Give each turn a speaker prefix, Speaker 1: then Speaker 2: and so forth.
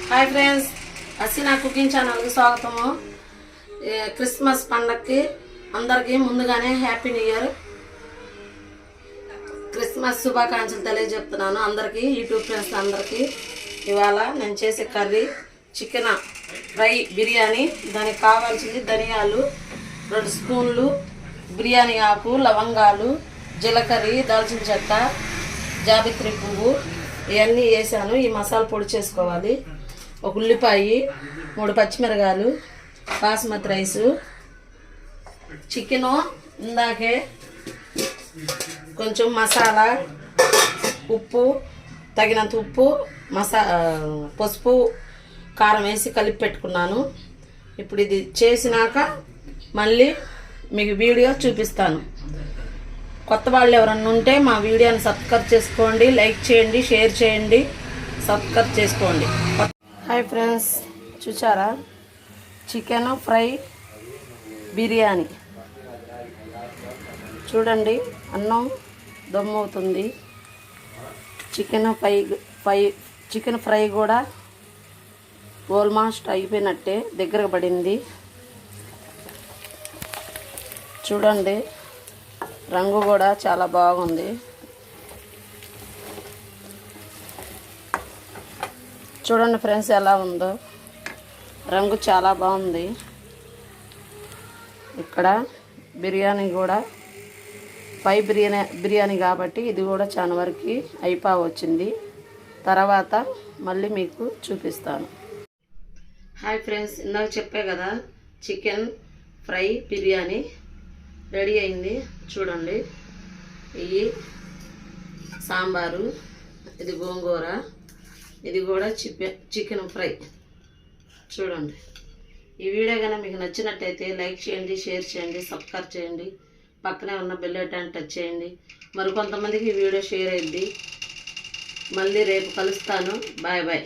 Speaker 1: Hi friends, Aseena cooking ఛానల్కి స్వాగతము. Christmas పండగకి అందరికీ ముందుగానే హ్యాపీ న్యూ ఇయర్, క్రిస్మస్ శుభాకాంక్షలు తెలియజెప్తున్నాను అందరికీ, యూట్యూబ్ ఫ్రెండ్స్ అందరికీ. ఇవాళ నేను చేసే కర్రీ చికెన్ ఫ్రై బిర్యానీ. దానికి కావాల్సింది ధనియాలు 2 స్పూన్లు, బిర్యానీ ఆకు, లవంగాలు, జీలకర్ర, దాల్చిన చెక్క, జాబిత్రి పువ్వు ఇవన్నీ వేసాను. ఈ మసాలా పొడి చేసుకోవాలి. ఒక ఉల్లిపాయ, 3 పచ్చిమిరకాయలు, బాస్మతి రైసు, చికెను ఇందాకే కొంచెం మసాలా, ఉప్పు తగినంత ఉప్పు, పసుపు, కారం వేసి కలిపి పెట్టుకున్నాను. ఇప్పుడు ఇది చేసినాక మళ్ళీ మీకు వీడియో చూపిస్తాను. కొత్త వాళ్ళు ఎవరన్నా ఉంటే మా వీడియోని సబ్స్క్రైబ్ చేసుకోండి, లైక్ చేయండి, షేర్ చేయండి, సబ్స్క్రైబ్ చేసుకోండి. హాయ్ ఫ్రెండ్స్, చూసారా చికెన్ ఫ్రై బిర్యానీ చూడండి. అన్నం దమ్మవుతుంది. చికెన్ ఫ్రై కూడా ఆల్మోస్ట్ అయిపోయినట్టే, దగ్గరకు పడింది. చూడండి, రంగు కూడా చాలా బాగుంది. చూడండి ఫ్రెండ్స్ ఎలా ఉందో, రంగు చాలా బాగుంది. ఇక్కడ బిర్యానీ కూడా బిర్యానీ కాబట్టి ఇది కూడా చాలా వరకు అయిపోవచ్చింది. తర్వాత మళ్ళీ మీకు చూపిస్తాను. హాయ్ ఫ్రెండ్స్, ఇందాక చెప్పే కదా చికెన్ ఫ్రై బిర్యానీ రెడీ అయింది. చూడండి, ఇవి సాంబారు, ఇది గోంగూర, ఇది కూడా చికెన్ ఫ్రై. చూడండి, ఈ వీడియో కనుక మీకు నచ్చినట్టయితే లైక్ చేయండి, షేర్ చేయండి, సబ్స్క్రైబ్ చేయండి, పక్కనే ఉన్న బెల్ ఐకాన్ టచ్ చేయండి. మరి కొంతమందికి ఈ వీడియో షేర్ అయ్యింది. మళ్ళీ రేపు కలుస్తాను. Bye bye.